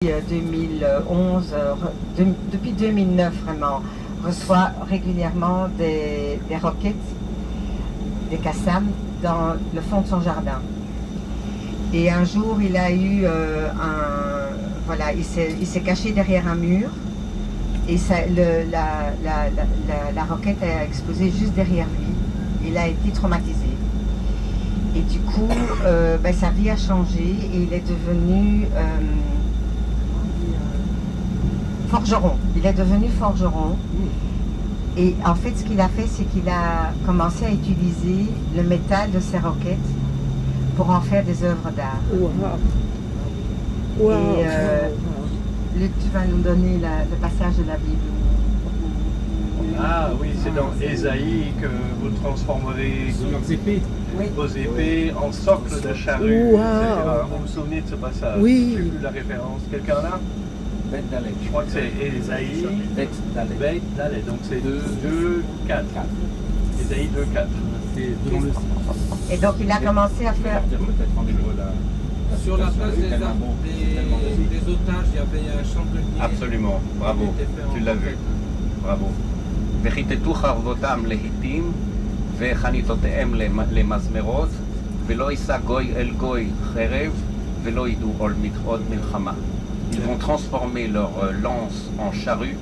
2011, depuis 2009 vraiment, reçoit régulièrement des roquettes, des Qassam, dans le fond de son jardin. Et un jour, il a eu voilà, il s'est caché derrière un mur et la roquette a explosé juste derrière lui. Il a été traumatisé. Et du coup, sa vie a changé et il est devenu forgeron. Il est devenu forgeron. Et en fait, ce qu'il a fait, c'est qu'il a commencé à utiliser le métal de ces roquettes pour en faire des œuvres d'art. Wow. Et Luc, tu vas nous donner le passage de la Bible. Ah oui, c'est dans Ésaïe que vous transformerez vos épées en socle de charrue, Wow. etc. Vous vous souvenez de ce passage? Oui. Je ne sais plus la référence. Quelqu'un là? Je crois que c'est Ésaïe. Bet Dalet. Donc c'est 2, 4. Ésaïe 2, 4. Et donc il a commencé à faire... Sur la place des otages, il y avait un chandelier. Absolument, bravo, tu l'as vu, bravo. וכיתתו חרבותם להיטים וחניתותיהם למזמרות ולא יישא גוי אל גוי חרב ולא ידעו עוד מלחמה. Ils vont transformer leur lance en charrue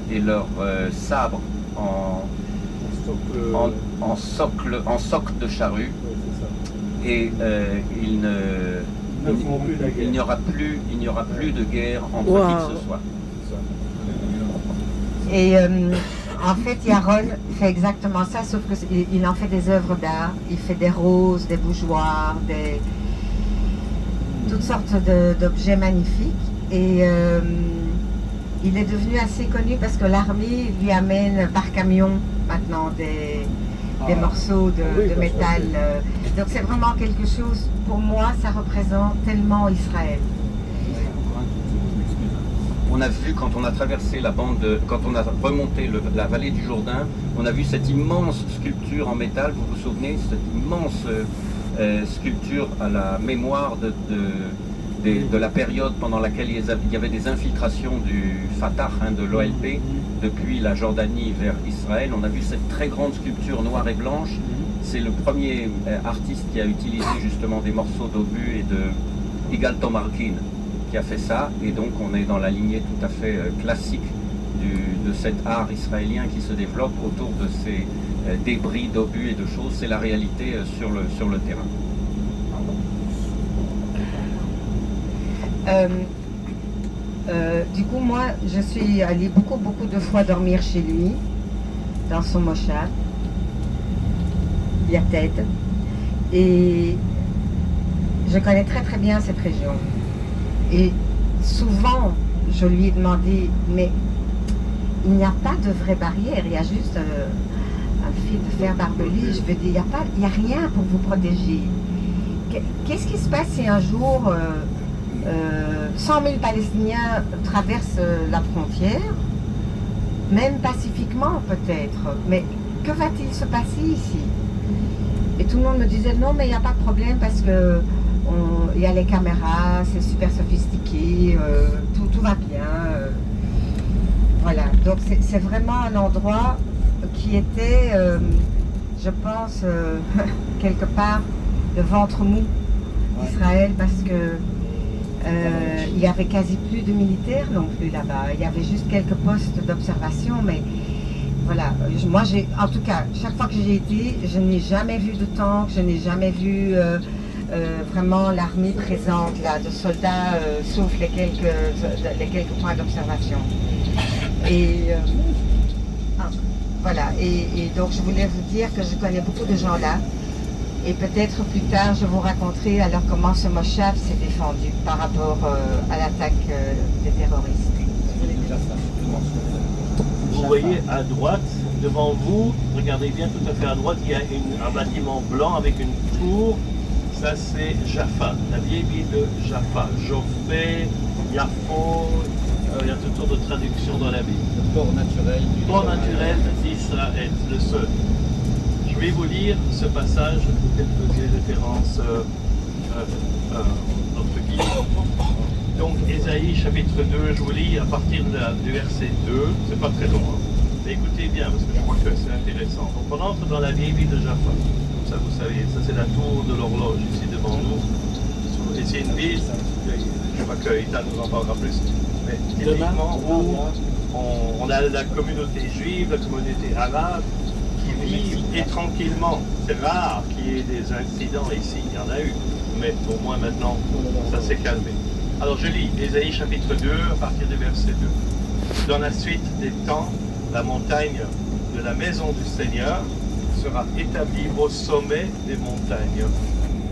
et leur sabre en socle de charrue et il n'y aura plus de guerre entre qui que ce soit. Et en fait, Yaron fait exactement ça, sauf qu'il en fait des œuvres d'art. Il fait des roses, des bougeoirs, toutes sortes d'objets magnifiques. Et il est devenu assez connu parce que l'armée lui amène par camion maintenant des morceaux de métal. Donc c'est vraiment quelque chose, pour moi, ça représente tellement Israël. On a vu quand on a traversé quand on a remonté la vallée du Jourdain, on a vu cette immense sculpture en métal, vous vous souvenez, cette immense sculpture à la mémoire de la période pendant laquelle il y avait des infiltrations du Fatah, de l'OLP, depuis la Jordanie vers Israël. On a vu cette très grande sculpture noire et blanche. C'est le premier artiste qui a utilisé justement des morceaux d'obus et de Igal Tomarkin qui a fait ça, et donc on est dans la lignée tout à fait classique de cet art israélien qui se développe autour de ces débris d'obus et de choses. C'est la réalité sur le terrain. Du coup, moi, je suis allée beaucoup de fois dormir chez lui, dans son moshav, Yated, et je connais très bien cette région. Et souvent, je lui ai demandé, mais il n'y a pas de vraie barrière, il y a juste un fil de fer barbelé. Je veux dire, il n'y a rien pour vous protéger. Qu'est-ce qui se passe si un jour 100 000 Palestiniens traversent la frontière, même pacifiquement peut-être, mais que va-t-il se passer ici? Et tout le monde me disait, non, mais il n'y a pas de problème parce que il y a les caméras, c'est super sophistiqué, tout va bien. Voilà, donc c'est vraiment un endroit qui était, je pense, quelque part, le ventre mou d'Israël, parce que il n'y avait quasi plus de militaires non plus là-bas. Il y avait juste quelques postes d'observation, mais voilà. Moi, en tout cas, chaque fois que j'ai été, je n'ai jamais vu de tank, je n'ai jamais vu vraiment l'armée présente là, de soldats, sauf les quelques points d'observation. Et voilà, et donc je voulais vous dire que je connais beaucoup de gens là, et peut-être plus tard je vous raconterai alors comment ce moshav s'est défendu par rapport à l'attaque des terroristes. Vous voyez à droite, devant vous, regardez bien tout à fait à droite, il y a un bâtiment blanc avec une tour. Ça c'est Jaffa, la vieille ville de Jaffa. Joffé, Yafo, il y a toutes sortes de traductions dans la Bible. Le port naturel d'Israël, le seul. Je vais vous lire ce passage auquel faisait référence notre guide. Donc Ésaïe chapitre 2, je vous lis à partir du verset 2, c'est pas très long, hein. Mais écoutez bien parce que je crois que c'est intéressant. Donc on entre dans la vieille ville de Jaffa, comme ça vous savez, ça c'est la tour de l'horloge ici devant nous. Et c'est une ville, je crois que Ethan nous en parlera plus, mais typiquement où on a la communauté juive, la communauté arabe qui vivent et tranquillement. C'est rare qu'il y ait des incidents ici, il y en a eu, mais au moins maintenant ça s'est calmé. Alors je lis Ésaïe chapitre 2 à partir du verset 2. Dans la suite des temps, la montagne de la maison du Seigneur sera établie au sommet des montagnes.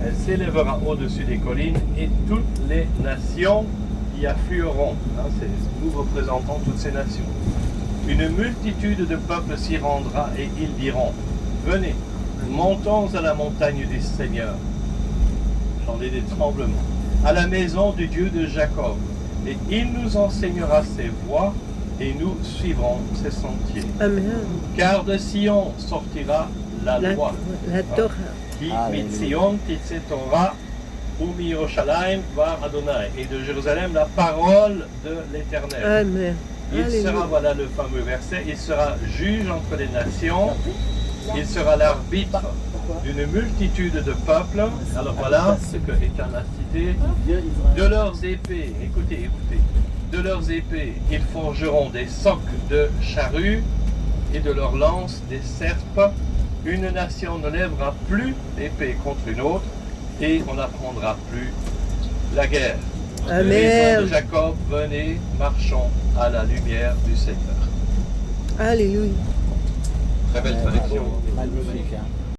Elle s'élèvera au-dessus des collines et toutes les nations y afflueront. Nous représentons toutes ces nations. Une multitude de peuples s'y rendra et ils diront, venez, montons à la montagne du Seigneur. J'en ai des tremblements. À la maison du Dieu de Jacob. Et il nous enseignera ses voies et nous suivrons ses sentiers. Amen. Car de Sion sortira la loi. La Torah. Qui mitzion titse Torah ou mi-Yerushalayim var Adonai. Et de Jérusalem la parole de l'Éternel. Amen. Il Alléluia. sera, voilà le fameux verset, il sera juge entre les nations, il sera l'arbitre d'une multitude de peuples. Alors voilà ce que Ethan a cité. De leurs épées, écoutez, de leurs épées, ils forgeront des socs de charrues et de leurs lances des serpes. Une nation ne lèvera plus l'épée contre une autre et on n'apprendra plus la guerre. Amen. Maison de Jacob, venez, marchons à la lumière du Seigneur. Alléluia. Très belle traduction. Magnifique. Hein.